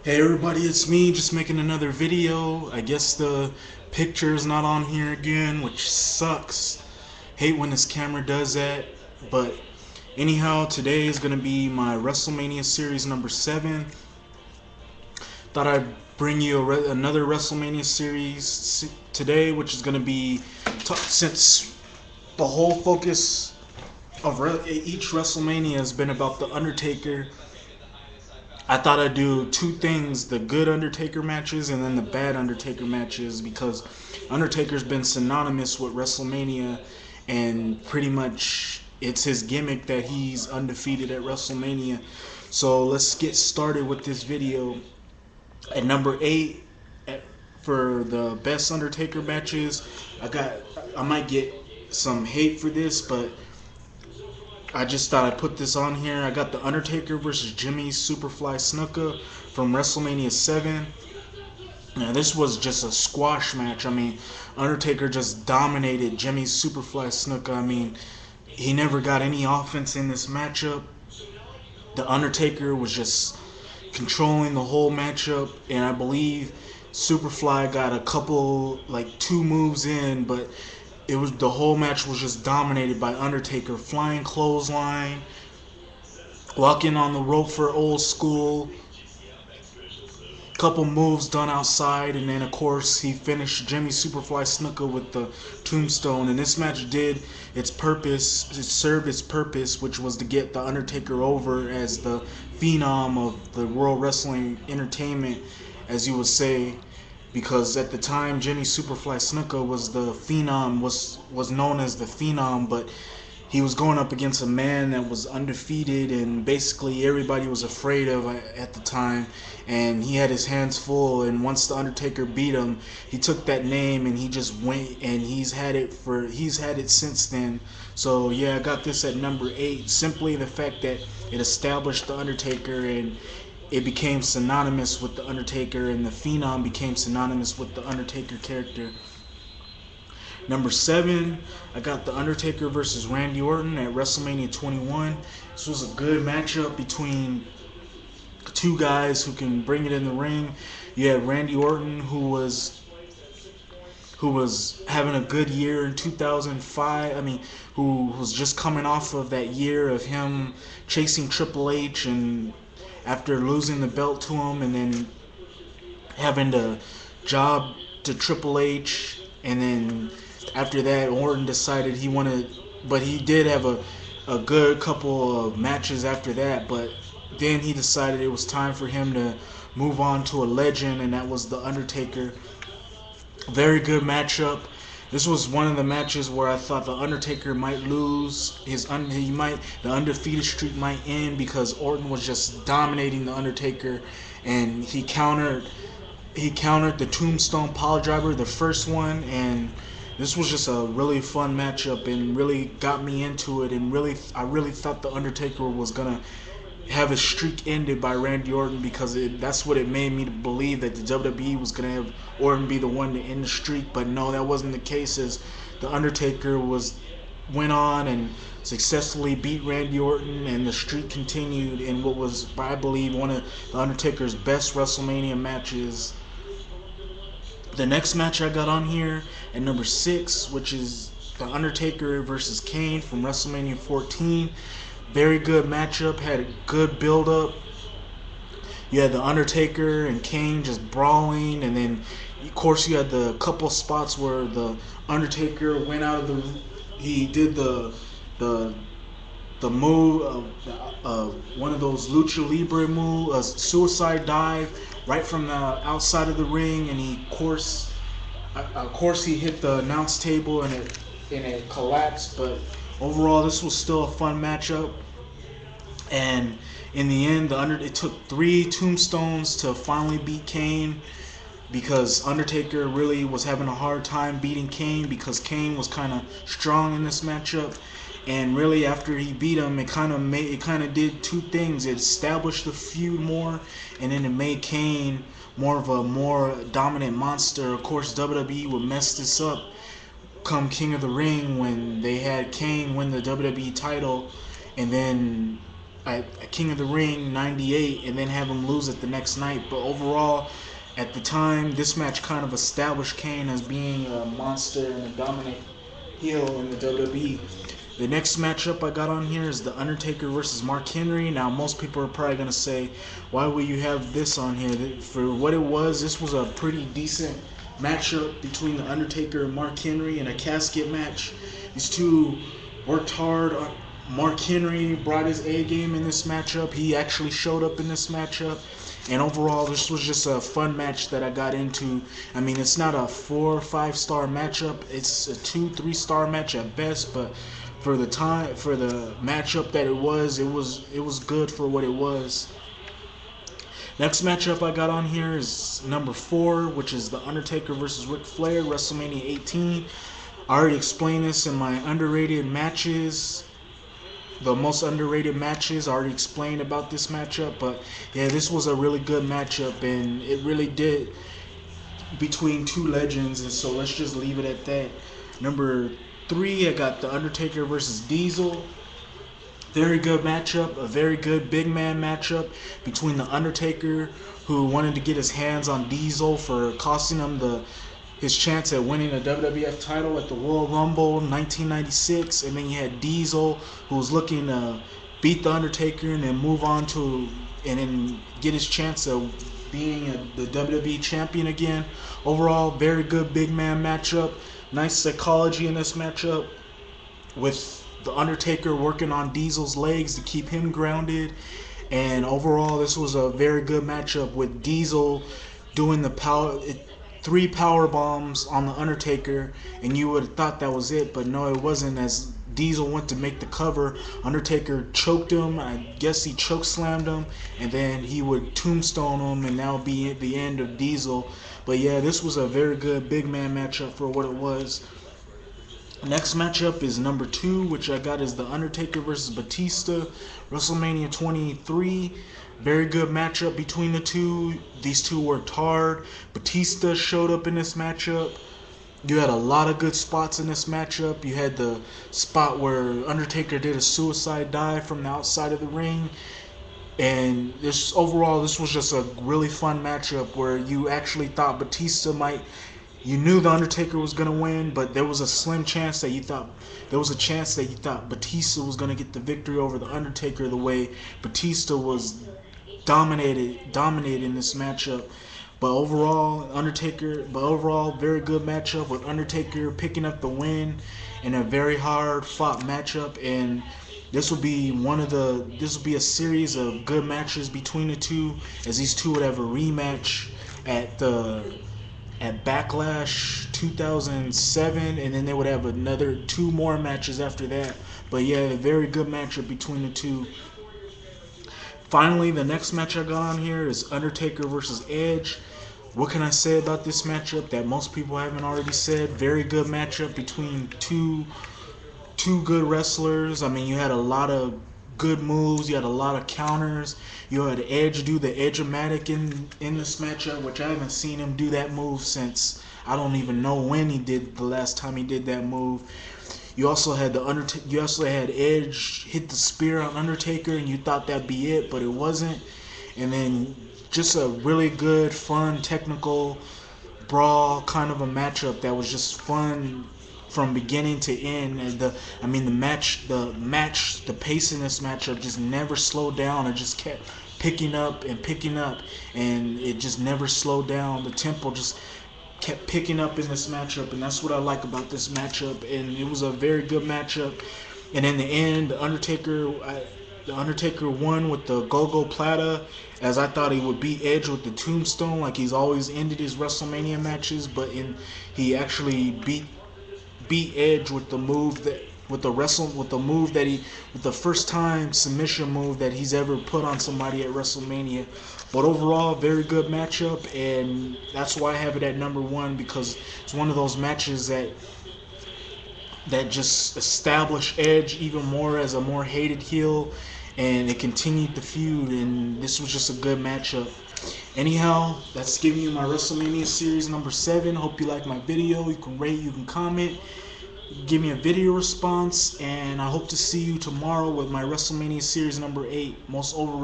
Hey everybody, it's me just making another video. I guess the picture is not on here again, which sucks. Hate when this camera does that. But anyhow, today is going to be my WrestleMania series number 7. Thought I'd bring you another WrestleMania series today, which is going to be, since the whole focus of each WrestleMania has been about the Undertaker. I thought I'd do two things: the good Undertaker matches and then the bad Undertaker matches, because Undertaker's been synonymous with WrestleMania, and pretty much it's his gimmick that he's undefeated at WrestleMania. So let's get started with this video. At number 8, for the best Undertaker matches, I might get some hate for this, but I just thought I'd put this on here. I got the Undertaker versus Jimmy Superfly Snuka from WrestleMania 7. Now, this was just a squash match. I mean, Undertaker just dominated Jimmy Superfly Snuka. I mean, he never got any offense in this matchup. The Undertaker was just controlling the whole matchup, and I believe Superfly got a couple, like 2 moves in, but the whole match was just dominated by Undertaker. Flying clothesline, walking on the rope for old school, couple moves done outside, and then of course he finished Jimmy Superfly Snuka with the tombstone. And this match did its purpose. It served its purpose, which was to get the Undertaker over as the phenom of the World Wrestling Entertainment, as you would say, because at the time Jimmy Superfly Snuka was the phenom, was known as the phenom, but he was going up against a man that was undefeated and basically everybody was afraid of at the time, and he had his hands full. And once the Undertaker beat him, he took that name and he just went, and he's had it since then. So yeah, I got this at number 8. Simply the fact that it established the Undertaker, and it became synonymous with the Undertaker, and the Phenom became synonymous with the Undertaker character. Number 7, I got the Undertaker versus Randy Orton at WrestleMania 21. This was a good matchup between two guys who can bring it in the ring. You had Randy Orton, who was having a good year in 2005. I mean, who was just coming off of that year of him chasing Triple H, and after losing the belt to him and then having to job to Triple H, and then after that Orton decided he wanted, but he did have a good couple of matches after that, but then he decided it was time for him to move on to a legend, and that was the Undertaker. Very good matchup. This was one of the matches where I thought the Undertaker might lose. The undefeated streak might end, because Orton was just dominating the Undertaker, and he countered the Tombstone Piledriver, the first one, and this was just a really fun matchup and really got me into it. And I really thought the Undertaker was gonna have his streak ended by Randy Orton, because that's what it made me to believe, that the WWE was going to have Orton be the one to end the streak. But no, that wasn't the case, as the Undertaker went on and successfully beat Randy Orton, and the streak continued in what was, I believe, one of the Undertaker's best WrestleMania matches. The next match I got on here at number 6, which is the Undertaker versus Kane from WrestleMania 14. Very good matchup, had a good build up. You had the Undertaker and Kane just brawling, and then of course you had the couple spots where the Undertaker went out of he did the move of one of those lucha libre moves, a suicide dive right from the outside of the ring, and of course he hit the announce table, and it collapsed. But overall, this was still a fun matchup. And in the end, it took 3 tombstones to finally beat Kane, because Undertaker really was having a hard time beating Kane, because Kane was kind of strong in this matchup. And really, after he beat him, it kind of did 2 things. It established the feud more, and then it made Kane more dominant monster. Of course, WWE would mess this up come King of the Ring, when they had Kane win the WWE title, and then at King of the Ring '98, and then have him lose it the next night. But overall, at the time, this match kind of established Kane as being a monster and a dominant heel in the WWE. The next matchup I got on here is The Undertaker versus Mark Henry. Now, most people are probably going to say, why would you have this on here? For what it was, this was a pretty decent matchup between The Undertaker and Mark Henry in a casket match. These two worked hard. Mark Henry brought his A game in this matchup. He actually showed up in this matchup. And overall, this was just a fun match that I got into. I mean, it's not a 4 or 5 star matchup. It's a 2-3 star match at best, but for the matchup that it was good for what it was. Next matchup I got on here is number 4, which is The Undertaker versus Ric Flair, WrestleMania 18. I already explained this in my underrated matches. The most underrated matches, I already explained about this matchup, but yeah, this was a really good matchup, and it really did between two legends, and so let's just leave it at that. Number 3, I got The Undertaker versus Diesel. Very good matchup, a very good big man matchup between The Undertaker, who wanted to get his hands on Diesel for costing him his chance at winning a WWF title at the Royal Rumble 1996, and then you had Diesel, who was looking to beat The Undertaker and then move on to and then get his chance of being the WWE champion again. Overall, very good big man matchup. Nice psychology in this matchup, with The Undertaker working on Diesel's legs to keep him grounded. And overall, this was a very good matchup with Diesel doing the 3 power bombs on The Undertaker, and you would have thought that was it, but no, it wasn't. As Diesel went to make the cover, Undertaker choked him. I guess he choke slammed him, and then he would tombstone him, and that would be the end of Diesel. But yeah, this was a very good big man matchup for what it was. Next matchup is number 2, which I got is The Undertaker versus Batista, WrestleMania 23. Very good matchup between the two. These two worked hard. Batista showed up in this matchup. You had a lot of good spots in this matchup. You had the spot where Undertaker did a suicide dive from the outside of the ring. And this was just a really fun matchup where you actually thought Batista might. You knew The Undertaker was going to win, but there was a slim chance that you thought Batista was going to get the victory over The Undertaker, the way Batista was dominating this matchup. But overall, very good matchup with Undertaker picking up the win in a very hard fought matchup. And this will be a series of good matches between the two, as these two would have a rematch at Backlash 2007, and then they would have another 2 more matches after that. But yeah, a very good matchup between the two. Finally, the next match I got on here is Undertaker versus Edge. What can I say about this matchup that most people haven't already said? Very good matchup between two good wrestlers. I mean, you had a lot of good moves. You had a lot of counters. You had Edge do the Edge-o-matic in this matchup, which I haven't seen him do that move since I don't even know when the last time he did that move. You also had Edge hit the spear on Undertaker, and you thought that'd be it, but it wasn't. And then just a really good, fun, technical brawl kind of a matchup that was just fun from beginning to end. And the pace in this matchup just never slowed down. It just kept picking up, and it just never slowed down. The tempo just kept picking up in this matchup, and that's what I like about this matchup. And it was a very good matchup. And in the end, the Undertaker won with the Go-Go Plata, as I thought he would beat Edge with the Tombstone, like he's always ended his WrestleMania matches. But he actually beat Edge with the first time submission move that he's ever put on somebody at WrestleMania. But overall, very good matchup, and that's why I have it at number 1, because it's one of those matches that just established Edge even more as a more hated heel, and it continued the feud, and this was just a good matchup. Anyhow, that's giving you my WrestleMania series number 7. Hope you like my video. You can rate, you can comment. give me a video response, and I hope to see you tomorrow with my WrestleMania Series number 8, most overrated.